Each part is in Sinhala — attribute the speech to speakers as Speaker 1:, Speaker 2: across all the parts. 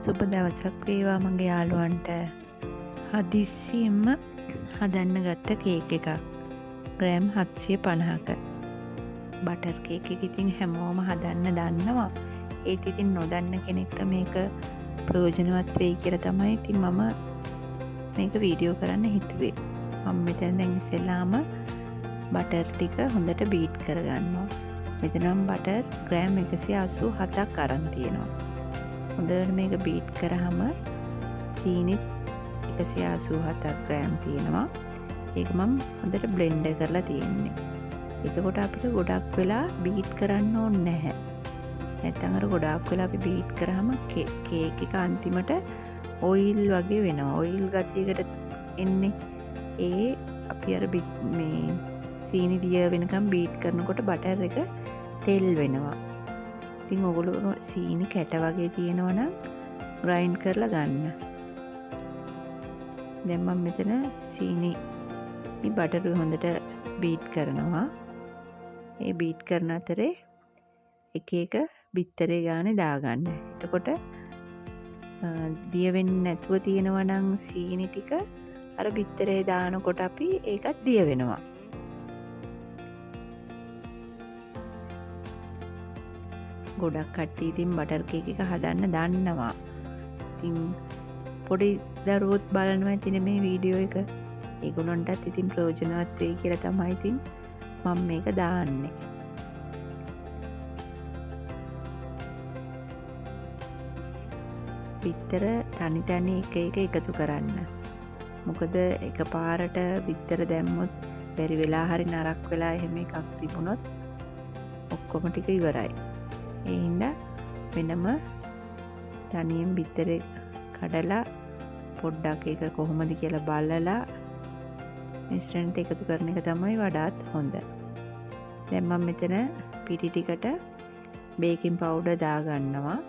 Speaker 1: සුබ දවසක් වේවා මගේ යාළුවන්ට. හදිස්සියෙන්ම හදන්න ගත්ත කේක් එකක්. ග්‍රෑම් 750ක. බටර් කේක් එක ඉතින් හැමෝම හදන්න දන්නවා. ඒත් ඉතින් නොදන්න කෙනෙක්ට මේක ප්‍රයෝජනවත් වෙයි කියලා තමයි ඉතින් මම මේක වීඩියෝ කරන්න හිතුවේ. මම මෙතන දැන් ඉස්සෙල්ලාම බටර් ටික හොඳට බීට් කරගන්නවා. මෙතන නම් බටර් ග්‍රෑම් 187ක් අරන් තියෙනවා. හොඳට මේක බීට් කරාම සීනිත් 187ක් ග්‍රෑම් තියෙනවා. ඒක මම හොඳට බ්ලෙන්ඩ් කරලා තියෙන්නේ. එතකොට අපිට ගොඩක් වෙලා බීට් කරන්න ඕනේ නැහැ. නැත්නම් අර ගොඩක් වෙලා අපි බීට් කරාම කේක් එක අන්තිමට ඔයිල් වගේ වෙනවා. ඔයිල් ගතියකට එන්නේ. ඒ අපි අර මේ සීනි දිය වෙනකම් බීට් කරනකොට බටර් එක තෙල් වෙනවා. ඉතින් ඔයගොල්ලෝ සීනි කැට වගේ තියෙනවා නම් ග්‍රයින්ඩ් කරලා ගන්න. දැන් මම මෙතන සීනි බටර් හොඳට බීට් කරනවා. ඒ බීට් කරන අතරේ එක එක බිත්තරේ ගානේ දාගන්න. එතකොට දිය වෙන්නේ නැතුව තියෙනවා නම් සීනි ටික අර බිත්තරේ දානකොට අපි ඒකත් දිය වෙනවා. ගොඩක් කට්ටිය ඉතින් බටර් කේක් එක හදන්න දන්නවා. ඉතින් පොඩි දරුවොත් බලනවා ඉතින් මේ වීඩියෝ එක. ඒගොල්ලන්ටත් ඉතින් ප්‍රයෝජනවත් වෙයි කියලා තමයි ඉතින් මම මේක දාන්නේ. බිත්තර තනි තනි එක එකතු කරන්න. මොකද එකපාරට බිත්තර දැම්මොත් බැරි වෙලා හරි නරක් වෙලා එහෙම එකක් තිබුණොත් ඔක්කොම ටික ඉවරයි. ඒ හින්දා වෙනම තනියෙන් බිත්තරේ කඩලා පොඩ්ඩක් ඒක කොහොමද කියලා බලලා මිශ්‍රණයට එකතු කරන එක තමයි වඩාත් හොඳ. දැන් මම මෙතන පිටි ටිකට බේකින් පවුඩර් දාගන්නවා.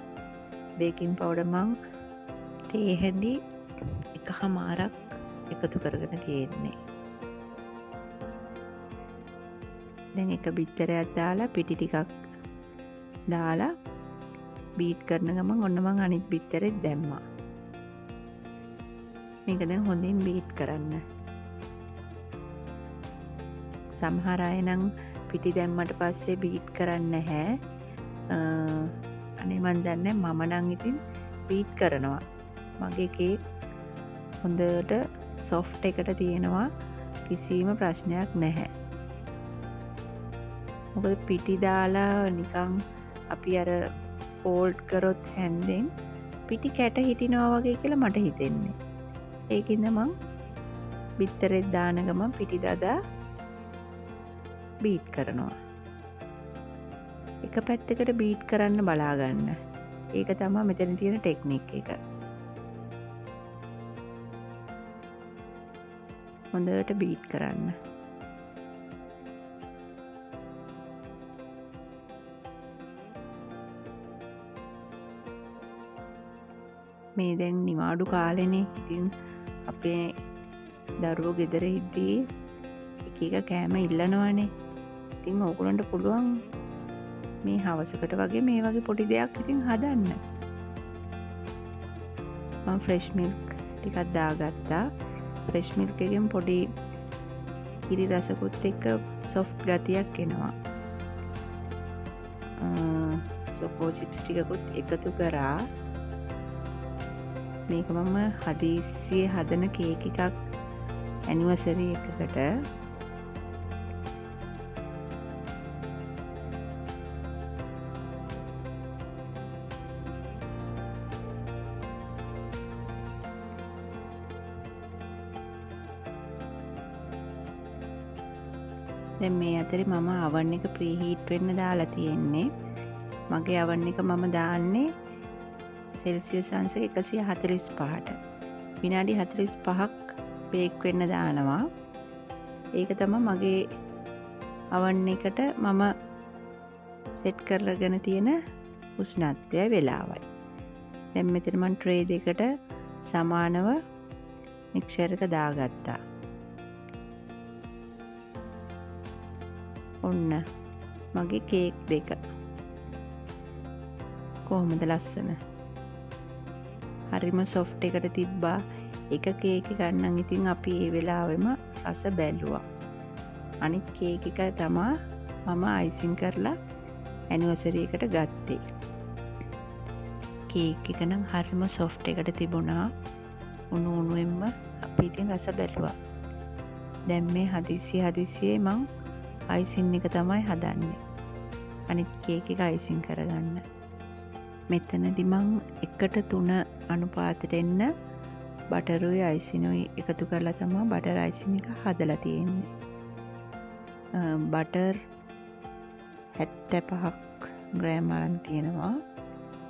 Speaker 1: බේකින් පවුඩර් මම තේ හැඳි එකමාරක් එකතු කරගෙන තියෙන්නේ. දැන් එක බිත්තරයක් දාලා පිටි ටිකක් දාලා බීට් කරන ගමන් ඔන්න මම අනිත් බිත්තරෙත් දැම්මා. මේක දැන් හොඳින් බීට් කරන්න. සමහර අය නම් පිටි දැම්මට පස්සේ බීට් කරන්නේ නැහැ. අනේ මන් දන්නේ මම නම් ඉතින් බීට් කරනවා. මගේ කේක් හොඳට සොෆ්ට් එකට තියෙනවා. කිසිම ප්‍රශ්නයක් නැහැ. මොකද පිටි දාලා නිකන් අපි අර ෆෝල්ඩ් කරොත් හැන්දෙන් පිටි කැට හිටිනවා වගේ කියලා මට හිතෙන්නේ. ඒකින්ද මං බිත්තරෙත් දාන ගමන් පිටි දදා බීට් කරනවා. එක පැත්තකට බීට් කරන්න බලා ගන්න. ඒක තමයි මෙතන තියෙන ටෙක්නික් එක. හොඳට බීට් කරන්න. මේ දැන් නිවාඩු කාලෙනේ. ඉතින් අපේ දරුවෝ ගෙදර ඉද්දී එක එක කෑම ඉල්ලනවානේ. ඉතින් ඕගොල්ලන්ට පුළුවන් මේ හවසකට වගේ මේ වගේ පොඩි දෙයක් ඉතින් හදන්න. මම ෆ්‍රෙෂ් මිල්ක් ටිකක් දාගත්තා. ෆ්‍රෙෂ් මිල්ක් එකෙන් පොඩි කිරි රසකුත් එක්ක සොෆ්ට් ගතියක් එනවා. චොකෝ චිප්ස් ටිකකුත් එකතු කරා. මේක මම හදිස්සියේ හදන කේක් එකක් ඇනිවර්සරි එකකට. දැන් මේ අතරේ මම oven එක ප්‍රීහීට් වෙන්න දාලා තියෙන්නේ. මගේ oven එක මම දාන්නේ සෙල්සියස් අංශ 145ට. විනාඩි 45ක් බේක් වෙන්න දානවා. ඒක තමයි මගේ oven එකට මම සෙට් කරගෙන තියෙන උෂ්ණත්වය වෙලාවයි. දැන් මෙතන මම ට්‍රේ දෙකට සමානව මික්සර් එක දාගත්තා. ඔන්න මගේ කේක් දෙක කොහොමද ලස්සන. හරිම සොෆ්ට් එකට තිබ්බා. එක කේක් එක ගන්න ඉතින් අපි ඒ වෙලාවෙම රස බැලුවා. අනිත් කේක් එක තමා මම අයිසින් කරලා ඇනිවර්සරි එකට ගත්තේ. කේක් එක නම් හරිම සොෆ්ට් එකට තිබුණා. උණු උණුවෙන්ම අපි ඉතින් රස බැලුවා. දැන් මේ හදිසියේ මං අයිසින් එක තමයි හදන්නේ. අනිත් කේක් එක අයිසින් කරගන්න. මෙතනදි මං 1:3 අනුපාතයට එන්න බටරුයි අයිසිනුයි එකතු කරලා තමයි බටර් අයිසින් එක හදලා තියෙන්නේ. බටර් 75ක් ග්‍රෑම් අරන් තියෙනවා.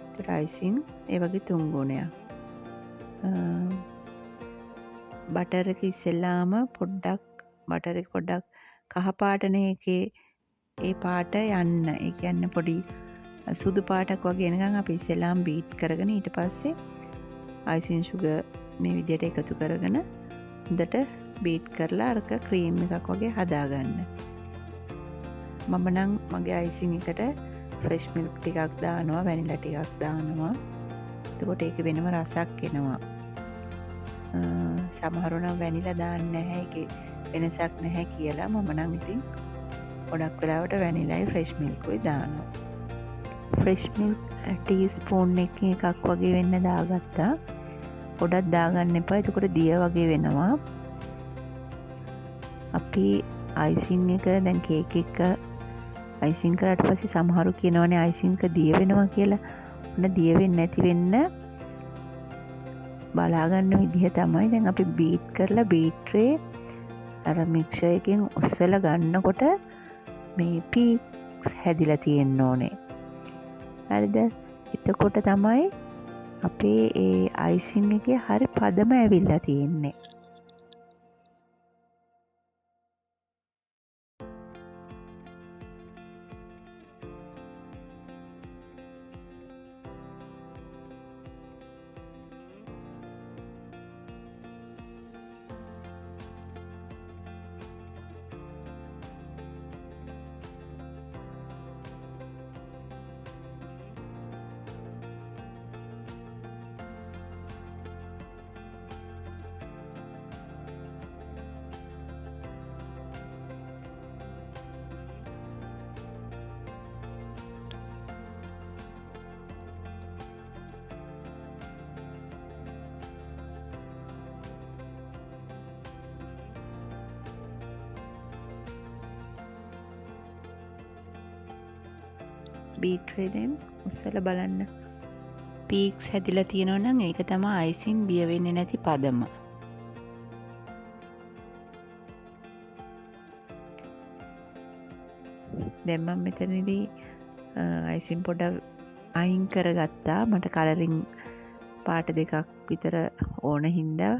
Speaker 1: ඒතර අයිසින් ඒ වගේ 3 ගුණයක්. බටර් එක ඉස්සෙල්ලාම බටර් එක පොඩ්ඩක් කහ පාටනේ එකේ ඒ පාට යන්න. ඒ කියන්නේ පොඩි සුදු පාටක් වගේ එනකන් අපි ඉස්සෙල්ලාම බීට් කරගෙන ඊට පස්සේ අයිසින් සුගර් මේ විදිහට එකතු කරගෙන හොඳට බීට් කරලා අරක ක්‍රීම් එකක් වගේ හදාගන්න. මම නම් මගේ අයිසින් එකට ෆ්‍රෙෂ් මිල්ක් ටිකක් දානවා, වැනිලා ටිකක් දානවා. එතකොට ඒක වෙනම රසක් එනවා. සමහරව නම් වැනිලා දාන්නේ නැහැ, ඒකේ වෙනසක් නැහැ කියලා. මම නම් ඉතින් ගොඩක් වෙලාවට වැනිලායි ෆ්‍රෙෂ් මිල්කුයි දානවා. ෆ්‍රෙෂ් මිල්ක් ටී ස්පූන් එකක් වගේ වෙන්න දාගත්තා. ගොඩක් දාගන්න එපා, එතකොට දිය වගේ වෙනවා. අපි අයිසින් එක දැන් කේක් එක අයිසින් කරාට පස්සේ සමහරු කියනවනේ අයිසින් එක දිය වෙනවා කියලා. ඔන්න දිය වෙන්නේ නැති වෙන්න බලාගන්න විදිහ තමයි දැන් අපි බීට් කරලා බීට්‍රේ අර මික්සර් එකෙන් උස්සලා ගන්නකොට මේ පීක්ස් හැදිලා තියෙන්න ඕනේ. හරිද? එතකොට තමයි අපේ ඒ අයිසින් එකේ හරි පදම ඇවිල්ලා තියෙන්නේ. බීට්‍රේෙන් උස්සලා බලන්න. පීක්ස් හැදිලා තියෙනවා නම් ඒක තමයි අයිසින් දිය වෙන්නේ නැති පදම. දැන් මම මෙතනදී අයිසින් පොඩක් අයින් කරගත්තා. මට කලරින් පාට දෙකක් විතර ඕන හින්දා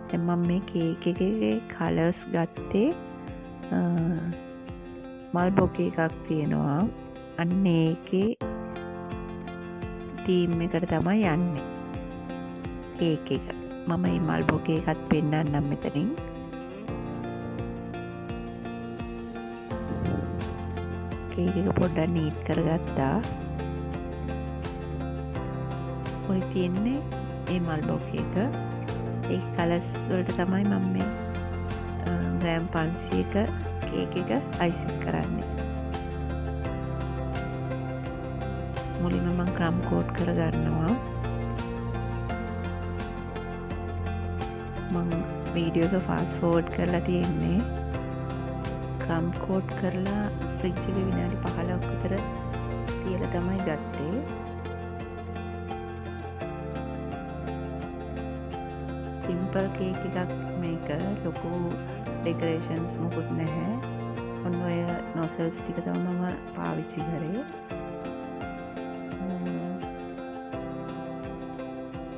Speaker 1: දැන් මම මේ කේක් එකේ කලර්ස් ගත්තේ මල්බොකේ එකක් තියෙනවා. අන්න ඒකේ තීම් එකට තමයි යන්නේ කේක් එක. මම මේ මල්බොකේ එකත් පෙන්නන්නම් මෙතනින්. කේක් එක පොඩ්ඩක් නීට් කරගත්තා. ඔය තියෙන්නේ මේ මල්බොකේ එක. ඒ කලර්ස් වලට තමයි මම මේ ග්‍රෑම් 500ක කේක් එක අයිසින් කරන්නේ. මුලින්ම මම ක්‍රම් කෝට් කරගන්නවා. මම වීඩියෝ එක ෆාස්ට් ෆෝවර්ඩ් කරලා තියෙන්නේ. ක්‍රම් කෝට් කරලා ෆ්‍රිජ් එකේ විනාඩි 15ක් විතර තියලා තමයි ගත්තේ. සිම්පල් කේක් එකක් මේක. ලොකු ඩෙකරේෂන්ස් මොකුත් නැහැ. ඔන්න ඔය නොසල්ස් ටික තමයි මම පාවිච්චි කරේ.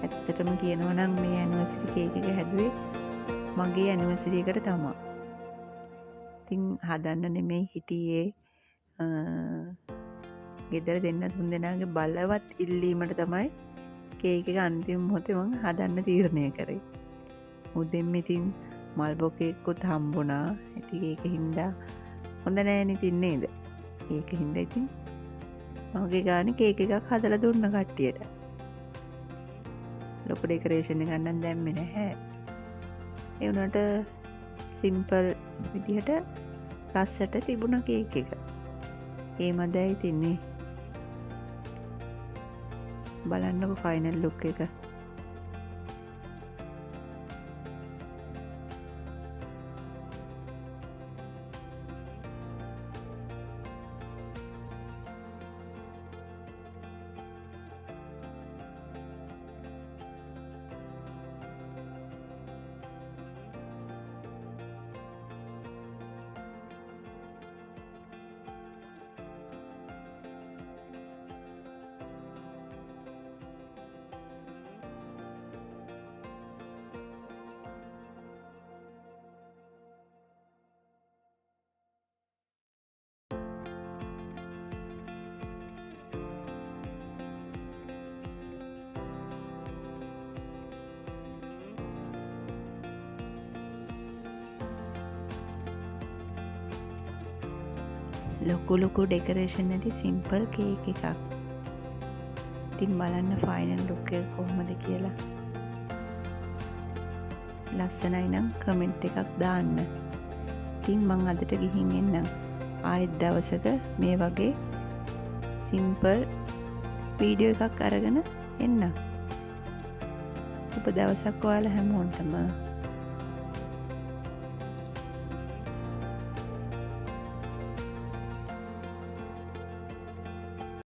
Speaker 1: ඇත්තටම කියනවා නම් මේ ඇනිවර්සරි කේක් එක හැදුවේ මගේ ඇනිවර්සරි එකට තමයි. ඉතින් හදන්න නෙමෙයි හිටියේ. ගෙදර දෙන්න තුන් දෙනාගේ බලවත් ඉල්ලීමට තමයි කේක් එක අන්තිම මොහොතේ මම හදන්න තීරණය කරේ. උදෙන් ඉතින් මල්බොකේකුත් හම්බුණා. ඉතින් ඒක හින්දා හොඳ නෑනේ ඉතින් නේද? ඒක හින්දා ඉතින් මගේ ගානේ කේක් එකක් හදලා දුන්න කට්ටියට. ලොකු ඩෙකරේෂන් එකක් නම් දැම්මේ නැහැ. ඒ වුණාට සිම්පල් විදිහට ලස්සට තිබුණ කේක් එක. ඒ මදයි තින්නේ. බලන්නකො ෆයිනල් ලුක් එක. ලොකු ඩෙකරේෂන් නැති සිම්පල් කේක් එකක්. ඉතින් බලන්න ෆයිනල් ලුක් එක කොහොමද කියලා. ලස්සනයි නම් කමෙන්ට් එකක් දාන්න. ඉතින් මං අදට ගිහින් එන්නම්. ආයෙත් දවසක මේ වගේ සිම්පල් වීඩියෝ එකක් අරගෙන එන්නම්. සුබ දවසක් ඔයාලා හැමෝටම.